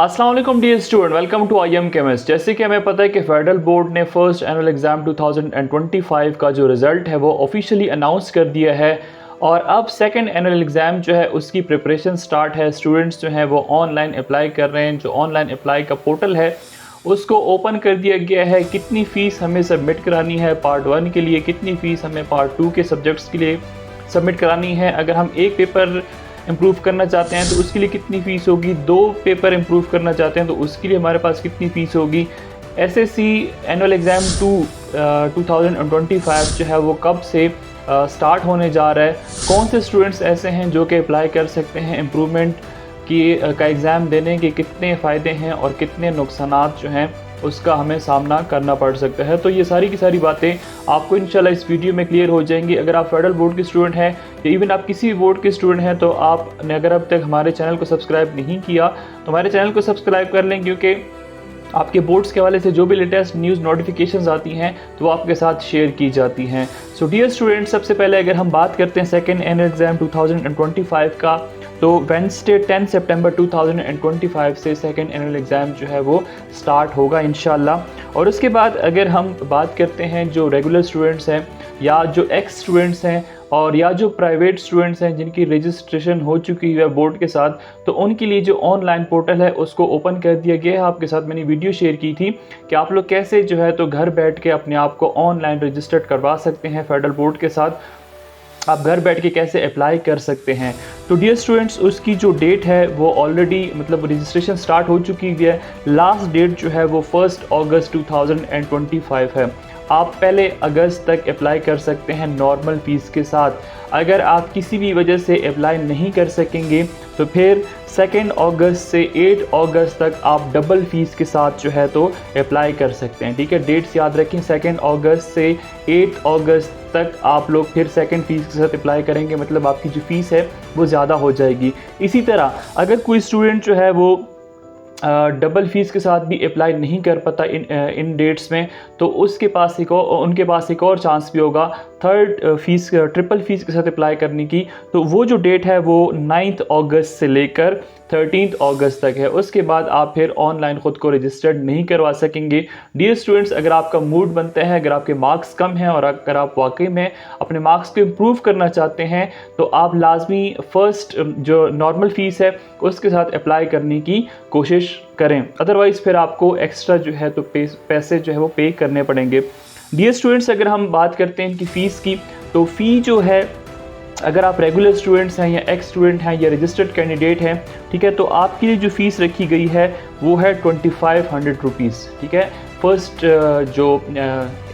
अस्सलाम वालेकुम dear student, welcome to I am chemist. जैसे कि हमें पता है कि फेडरल बोर्ड ने फर्स्ट एनुअल एग्ज़ाम 2025 का जो रिज़ल्ट है वो ऑफिशियली अनाउंस कर दिया है और अब सेकंड एनुअल एग्ज़ाम जो है उसकी प्रिपरेशन स्टार्ट है। स्टूडेंट्स जो हैं वो ऑनलाइन अप्लाई कर रहे हैं। जो ऑनलाइन अप्लाई का पोर्टल है उसको ओपन कर दिया गया है। कितनी फ़ीस हमें सबमिट करानी है पार्ट 1 के लिए, कितनी फ़ीस हमें पार्ट 2 के सब्जेक्ट्स के लिए सबमिट करानी है। अगर हम एक पेपर इम्प्रूव करना चाहते हैं तो उसके लिए कितनी फ़ीस होगी, 2 पेपर इम्प्रूव करना चाहते हैं तो उसके लिए हमारे पास कितनी फ़ीस होगी। एसएससी एनुअल एग्ज़ाम 2025 जो है वो कब से स्टार्ट होने जा रहा है, कौन से स्टूडेंट्स ऐसे हैं जो कि अप्लाई कर सकते हैं इम्प्रूवमेंट की का एग्ज़ाम देने के, कितने फ़ायदे हैं और कितने नुकसानात जो हैं उसका हमें सामना करना पड़ सकता है। तो ये सारी की सारी बातें आपको इंशाल्लाह इस वीडियो में क्लियर हो जाएंगी। अगर आप फेडरल बोर्ड के स्टूडेंट हैं या इवन आप किसी भी बोर्ड के स्टूडेंट हैं तो आपने अगर अब तक हमारे चैनल को सब्सक्राइब नहीं किया तो हमारे चैनल को सब्सक्राइब कर लें, क्योंकि आपके बोर्ड्स के हवाले से जो भी लेटेस्ट न्यूज़ नोटिफिकेशंस आती हैं तो वो आपके साथ शेयर की जाती हैं। सो डियर स्टूडेंट, सबसे पहले अगर हम बात करते हैं सेकेंड एनुअल एग्ज़ाम 2025 का, तो वेडनेसडे 10 सितंबर 2025 से सेकेंड एनुअल एग्ज़ाम जो है वो स्टार्ट होगा इंशाल्लाह। और उसके बाद अगर हम बात करते हैं जो रेगुलर स्टूडेंट्स हैं या जो एक्स स्टूडेंट्स हैं और या जो प्राइवेट स्टूडेंट्स हैं जिनकी रजिस्ट्रेशन हो चुकी है बोर्ड के साथ, तो उनके लिए जो ऑनलाइन पोर्टल है उसको ओपन कर दिया गया है। आपके साथ मैंने वीडियो शेयर की थी कि आप लोग कैसे जो है तो घर बैठ के अपने आप को ऑनलाइन रजिस्टर्ड करवा सकते हैं फेडरल बोर्ड के साथ। आप घर बैठ के कैसे अप्लाई कर सकते हैं। तो डियर स्टूडेंट्स, उसकी जो डेट है वो ऑलरेडी मतलब रजिस्ट्रेशन स्टार्ट हो चुकी है। लास्ट डेट जो है वो 1 अगस्त 2025 है। आप पहले अगस्त तक अप्लाई कर सकते हैं नॉर्मल फ़ीस के साथ। अगर आप किसी भी वजह से अप्लाई नहीं कर सकेंगे तो फिर 2 अगस्त से 8 अगस्त तक आप डबल फ़ीस के साथ जो है तो अप्लाई कर सकते हैं। ठीक है, डेट्स याद रखें, 2 अगस्त से 8 अगस्त तक आप लोग फिर सेकंड फ़ीस के साथ अप्लाई करेंगे, मतलब आपकी जो फ़ीस है वो ज़्यादा हो जाएगी। इसी तरह अगर कोई स्टूडेंट जो है वो डबल फ़ीस के साथ भी अप्लाई नहीं कर पाता इन डेट्स में, तो उनके पास एक और चांस भी होगा ट्रिपल फ़ीस के साथ अप्लाई करने की। तो वो जो डेट है वो 9 अगस्त से लेकर 13 अगस्त तक है। उसके बाद आप फिर ऑनलाइन ख़ुद को रजिस्टर्ड नहीं करवा सकेंगे। डियर स्टूडेंट्स, अगर आपका मूड बनता है, अगर आपके मार्क्स कम हैं और अगर आप वाकई में अपने मार्क्स को इम्प्रूव करना चाहते हैं तो आप लाजमी फ़र्स्ट जो नॉर्मल फ़ीस है उसके साथ अप्लाई करने की कोशिश करें। अदरवाइज़ फिर आपको एक्स्ट्रा जो है तो पैसे जो है वो पे करने पड़ेंगे। डियर स्टूडेंट्स, अगर हम बात करते हैं इनकी फ़ीस की, तो फ़ी जो है अगर आप रेगुलर स्टूडेंट्स हैं या एक्स स्टूडेंट हैं या रजिस्टर्ड कैंडिडेट हैं, ठीक है, तो आपके लिए जो फ़ीस रखी गई है वो है 2500 रुपीज़। ठीक है, फर्स्ट जो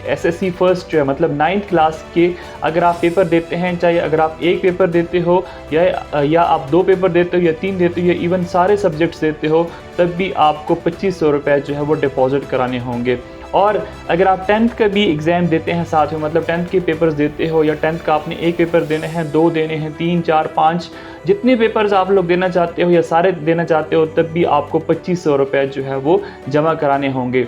एसएससी फर्स्ट जो है मतलब 9th क्लास के अगर आप पेपर देते हैं, चाहे अगर आप एक पेपर देते हो या आप 2 पेपर देते हो या 3 देते हो या इवन सारे सब्जेक्ट्स देते हो, तब भी आपको 2500 रुपये जो है वो डिपॉज़िट कराने होंगे। और अगर आप 10th का भी एग्ज़ाम देते हैं साथ में, मतलब 10th के पेपर्स देते हो या 10th का आपने एक पेपर देने हैं, 2 देने हैं, 3, 4, 5 जितने पेपर्स आप लोग देना चाहते हो या सारे देना चाहते हो, तब भी आपको 2500 रुपये जो है वो जमा कराने होंगे।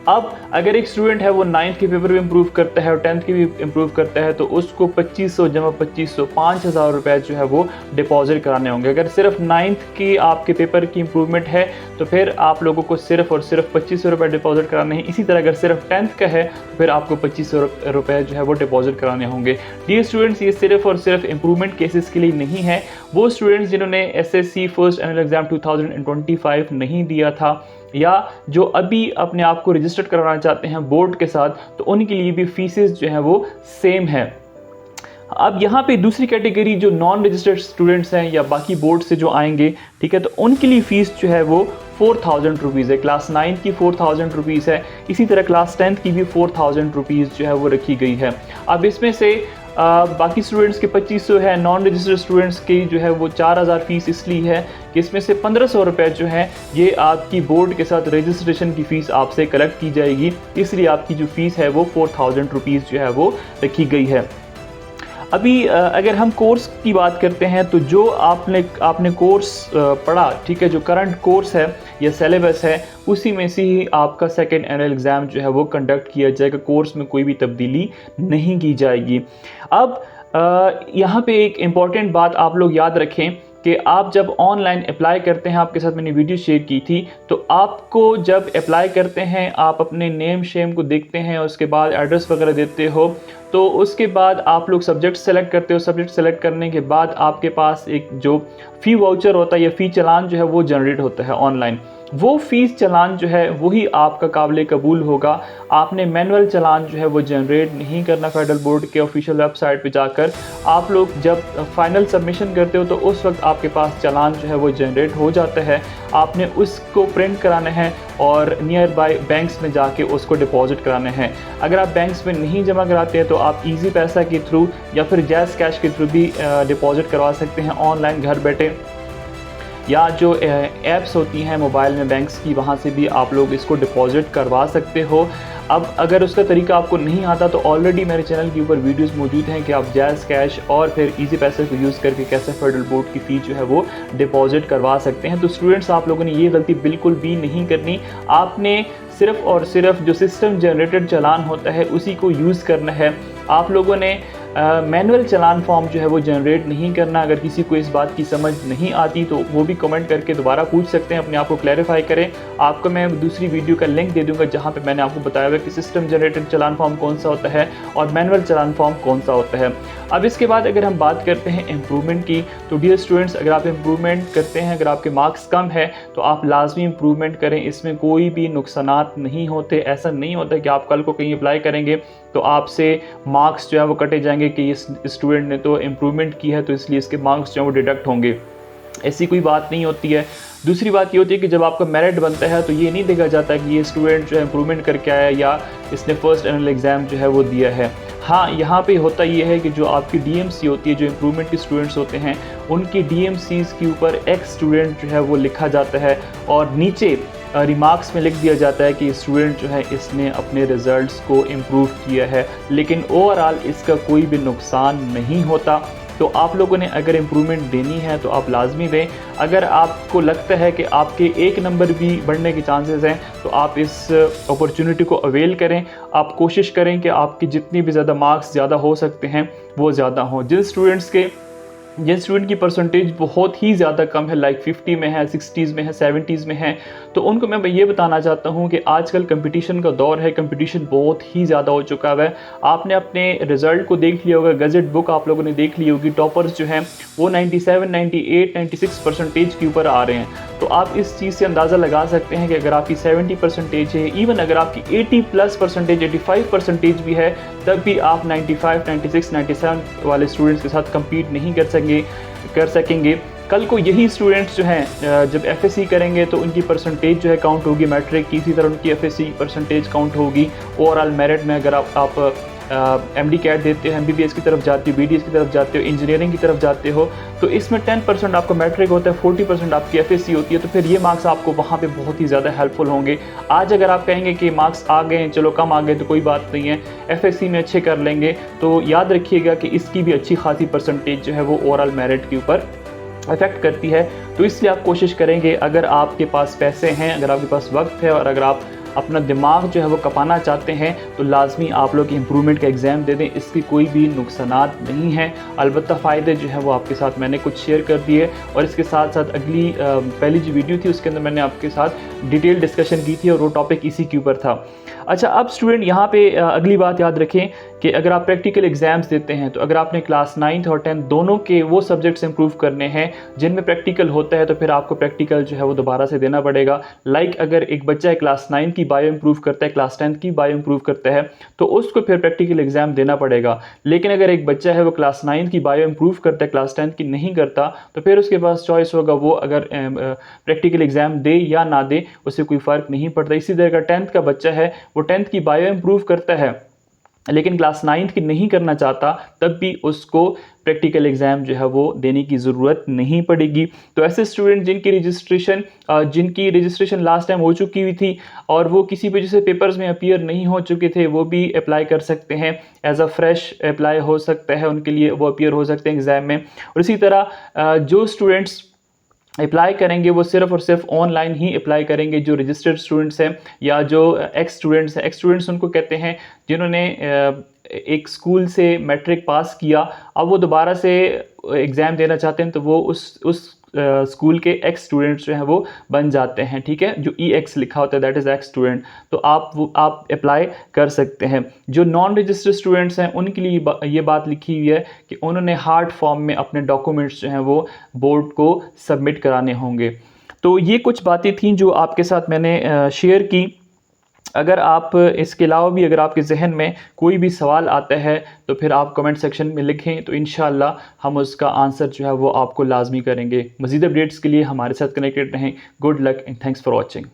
अब अगर एक स्टूडेंट है वो 9th के पेपर भी इम्प्रूव करता है और 10th के भी इम्प्रूव करता है तो उसको 2500 जमा 2500 5000 रुपये जो है वो डिपॉजिट कराने होंगे। अगर सिर्फ 9th की आपके पेपर की इम्प्रूवमेंट है तो फिर आप लोगों को सिर्फ और सिर्फ 2500 रुपये डिपॉजिट कराने हैं। इसी तरह अगर सिर्फ 10th का है तो फिर आपको 2500 रुपये जो है वो डिपॉजिट कराने होंगे। डियर स्टूडेंट्स, ये सिर्फ और सिर्फ इम्प्रूवमेंट केसेस के लिए नहीं है। वो स्टूडेंट्स जिन्होंने एसएससी फर्स्ट एनुअल एग्ज़ाम 2025 नहीं दिया था या जो अभी अपने आप को रजिस्टर्ड करवाना चाहते हैं बोर्ड के साथ, तो उनके लिए भी फीसेस जो हैं वो सेम है। अब यहाँ पे दूसरी कैटेगरी जो नॉन रजिस्टर्ड स्टूडेंट्स हैं या बाकी बोर्ड से जो आएंगे, ठीक है, तो उनके लिए फ़ीस जो है वो 4000 रुपीज़ है। क्लास 9 की 4000 रुपीज़ है। इसी तरह क्लास 10th की भी 4000 रुपीज़ जो है वो रखी गई है। अब इसमें से बाकी स्टूडेंट्स के 2500 है, नॉन रजिस्टर्ड स्टूडेंट्स की जो है वो 4000 फ़ीस इसलिए है कि इसमें से 1500 रुपये जो है ये आपकी बोर्ड के साथ रजिस्ट्रेशन की फ़ीस आपसे कलेक्ट की जाएगी, इसलिए आपकी जो फ़ीस है वो 4000 रुपीज़ जो है वो रखी गई है। अभी अगर हम कोर्स की बात करते हैं तो जो आपने कोर्स पढ़ा, ठीक है, जो करंट कोर्स है या सिलेबस है उसी में से ही आपका सेकेंड एनुअल एग्ज़ाम जो है वो कंडक्ट किया जाएगा। कोर्स में कोई भी तब्दीली नहीं की जाएगी। अब यहाँ पे एक इम्पॉर्टेंट बात आप लोग याद रखें कि आप जब ऑनलाइन अप्लाई करते हैं, आपके साथ मैंने वीडियो शेयर की थी, तो आपको जब अप्लाई करते हैं आप अपने नेम शेम को देखते हैं, उसके बाद एड्रेस वगैरह देते हो, तो उसके बाद आप लोग सब्जेक्ट सेलेक्ट करते हो। सब्जेक्ट सेलेक्ट करने के बाद आपके पास एक जो फ़ी वाउचर होता है या फ़ी चालान जो है वो जनरेट होता है ऑनलाइन। वो फ़ीस चालान जो है वही आपका काबिल कबूल होगा। आपने मैनुअल चालान जो है वो जनरेट नहीं करना। फेडरल बोर्ड के ऑफिशियल वेबसाइट पे जाकर आप लोग जब फाइनल सबमिशन करते हो तो उस वक्त आपके पास चालान जो है वो जनरेट हो जाता है। आपने उसको प्रिंट कराना है और नियर बाय बैंक्स में जाके उसको डिपॉजिट कराना है। अगर आप बैंक्स में नहीं जमा कराते हैं तो आप इजी पैसा के थ्रू या फिर जैज़ कैश के थ्रू भी डिपॉजिट करवा सकते हैं ऑनलाइन घर बैठे, या जो ऐप्स होती हैं मोबाइल में बैंक्स की, वहाँ से भी आप लोग इसको डिपॉजिट करवा सकते हो। अब अगर उसका तरीका आपको नहीं आता तो ऑलरेडी मेरे चैनल के ऊपर वीडियोस मौजूद हैं कि आप जैज़ कैश और फिर इजी पैसे को यूज़ करके कैसे फेडरल बोर्ड की फ़ीस जो है वो डिपॉजिट करवा सकते हैं। तो स्टूडेंट्स, आप लोगों ने ये गलती बिल्कुल भी नहीं करनी। आपने सिर्फ़ और सिर्फ जो सिस्टम जनरेटेड चालान होता है उसी को यूज़ करना है। आप लोगों ने मैनुअल चालान फॉर्म जो है वो जनरेट नहीं करना। अगर किसी को इस बात की समझ नहीं आती तो वो भी कमेंट करके दोबारा पूछ सकते हैं, अपने आप को क्लैरिफाई करें। आपको मैं दूसरी वीडियो का लिंक दे दूंगा जहां पे मैंने आपको बताया हुआ कि सिस्टम जनरेटेड चालान फॉर्म कौन सा होता है और मैनुअल चालान फॉर्म कौन सा होता है। अब इसके बाद अगर हम बात करते हैं इम्प्रूवमेंट की, तो डियर स्टूडेंट्स, अगर आप इम्प्रूवमेंट करते हैं, अगर आपके मार्क्स कम है तो आप लाजमी इम्प्रूवमेंट करें। इसमें कोई भी नुकसानात नहीं होते। ऐसा नहीं होता कि आप कल को कहीं अप्लाई करेंगे तो आपसे मार्क्स जो है वो कटे जाएंगे कि इस स्टूडेंट ने तो इम्प्रूवमेंट की है तो इसलिए इसके मार्क्स जो है वो डिडक्ट होंगे। ऐसी कोई बात नहीं होती है। दूसरी बात ये होती है कि जब आपका मेरिट बनता है तो ये नहीं देखा जाता कि ये स्टूडेंट जो है इम्प्रूवमेंट करके आया या इसने फर्स्ट एनुअल एग्ज़ाम जो है वो दिया है। हाँ, यहाँ पे होता ये है कि जो आपकी डीएमसी होती है, जो इम्प्रूवमेंट के स्टूडेंट्स होते हैं, उनकी डीएमसीज़ के ऊपर एक्स स्टूडेंट जो है वो लिखा जाता है और नीचे रिमार्क्स में लिख दिया जाता है कि स्टूडेंट जो है इसने अपने रिज़ल्ट्स को इम्प्रूव किया है, लेकिन ओवरऑल इसका कोई भी नुकसान नहीं होता। तो आप लोगों ने अगर इम्प्रूवमेंट देनी है तो आप लाजमी दें। अगर आपको लगता है कि आपके एक नंबर भी बढ़ने के चांसेस हैं तो आप इस अपॉर्चुनिटी को अवेल करें। आप कोशिश करें कि आपके जितनी भी ज़्यादा मार्क्स ज़्यादा हो सकते हैं वो ज़्यादा हों। जिन स्टूडेंट की परसेंटेज बहुत ही ज़्यादा कम है, लाइक 50 में है, 60s में है, 70s में है, तो उनको मैं ये बताना चाहता हूँ कि आजकल कंपटीशन का दौर है। कंपटीशन बहुत ही ज़्यादा हो चुका है। आपने अपने रिज़ल्ट को देख लिया होगा, गज़ट बुक आप लोगों ने देख ली होगी। टॉपर्स जो हैं वो 97, 98, 96 परसेंटेज के ऊपर आ रहे हैं। तो आप इस चीज़ से अंदाज़ा लगा सकते हैं कि अगर आपकी 70 परसेंटेज है, इवन अगर आपकी 80+ परसेंटेज, 85 परसेंटेज भी है, तब भी आप 95, 96, 97 वाले स्टूडेंट्स के साथ कम्पीट नहीं कर सकेंगे। कल को यही स्टूडेंट्स जो हैं जब एफएससी करेंगे तो उनकी परसेंटेज जो है काउंट होगी मैट्रिक की, इसी तरह उनकी एफएससी परसेंटेज काउंट होगी। ओवरऑल मेरिट में अगर आप एमडी कैट देते हो, एमबीबीएस की तरफ जाते हो, बीडीएस की तरफ जाते हो, इंजीनियरिंग की तरफ जाते हो, तो इसमें 10% आपका मैट्रिक होता है, 40% आपकी एफएससी होती है। तो फिर ये मार्क्स आपको वहाँ पे बहुत ही ज़्यादा हेल्पफुल होंगे। आज अगर आप कहेंगे कि मार्क्स आ गए हैं, चलो कम आ गए तो कोई बात नहीं है, एफएससी में अच्छे कर लेंगे, तो याद रखिएगा कि इसकी भी अच्छी खासी परसेंटेज जो है वो ओवरऑल मेरिट के ऊपर अफेक्ट करती है। तो इसलिए आप कोशिश करेंगे, अगर आपके पास पैसे हैं, अगर आपके पास वक्त है और अगर आप अपना दिमाग जो है वो कपाना चाहते हैं तो लाजमी आप लोग इम्प्रूवमेंट का एग्ज़ाम दे दें। इसकी कोई भी नुकसानात नहीं है, अलबत्ता फ़ायदे जो हैं वो आपके साथ मैंने कुछ शेयर कर दिए। और इसके साथ साथ अगली पहली जो वीडियो थी उसके अंदर मैंने आपके साथ डिटेल डिस्कशन की थी और वो टॉपिक इसी के ऊपर था। अच्छा, अब स्टूडेंट यहाँ पे अगली बात याद रखें कि अगर आप प्रैक्टिकल एग्ज़ाम्स देते हैं तो अगर आपने क्लास 9th और 10th दोनों के वो सब्जेक्ट्स इंप्रूव करने हैं जिनमें प्रैक्टिकल होता है, तो फिर आपको प्रैक्टिकल जो है वो दोबारा से देना पड़ेगा। लाइक अगर एक बच्चा है क्लास 9 की बायो इंप्रूव करता है, क्लास 10th की बायो इंप्रूव करता है, तो उसको फिर प्रैक्टिकल एग्ज़ाम देना पड़ेगा। लेकिन अगर एक बच्चा है वो क्लास 9 की बायो इंप्रूव करता है, क्लास 10th की नहीं करता, तो फिर उसके पास चॉइस होगा, वो अगर प्रैक्टिकल एग्ज़ाम दे या ना दे उससे कोई फ़र्क नहीं पड़ता। इसी तरह अगर 10th का बच्चा है वो 10th की बायो इंप्रूव करता है लेकिन क्लास 9th की नहीं करना चाहता, तब भी उसको प्रैक्टिकल एग्ज़ाम जो है वो देने की ज़रूरत नहीं पड़ेगी। तो ऐसे स्टूडेंट जिनकी रजिस्ट्रेशन लास्ट टाइम हो चुकी हुई थी और वो किसी वजह से पेपर्स में अपीयर नहीं हो चुके थे, वो भी अप्लाई कर सकते हैं। एज अ फ्रेश अप्लाई हो सकता है उनके लिए, वो अपीयर हो सकते हैं एग्ज़ाम में। और इसी तरह जो स्टूडेंट्स अप्लाई करेंगे वो सिर्फ़ और सिर्फ ऑनलाइन ही अप्लाई करेंगे। जो रजिस्टर्ड स्टूडेंट्स हैं या जो एक्स स्टूडेंट्स हैं, एक्स स्टूडेंट्स उनको कहते हैं जिन्होंने एक स्कूल से मैट्रिक पास किया, अब वो दोबारा से एग्ज़ाम देना चाहते हैं, तो वो उस स्कूल के एक्स स्टूडेंट्स जो हैं वो बन जाते हैं, ठीक है। जो EX लिखा होता है दैट इज़ एक्स स्टूडेंट, तो आप अप्लाई कर सकते हैं। जो नॉन रजिस्टर्ड स्टूडेंट्स हैं उनके लिए ये बात लिखी हुई है कि उन्होंने हार्ड फॉर्म में अपने डॉक्यूमेंट्स जो हैं वो बोर्ड को सबमिट कराने होंगे। तो ये कुछ बातें थीं जो आपके साथ मैंने शेयर की। अगर आप इसके अलावा भी अगर आपके ज़हन में कोई भी सवाल आता है तो फिर आप कमेंट सेक्शन में लिखें, तो इंशाअल्लाह हम उसका आंसर जो है वो आपको लाजमी करेंगे। मज़ीद अपडेट्स के लिए हमारे साथ कनेक्टेड रहें। Good luck and thanks for watching.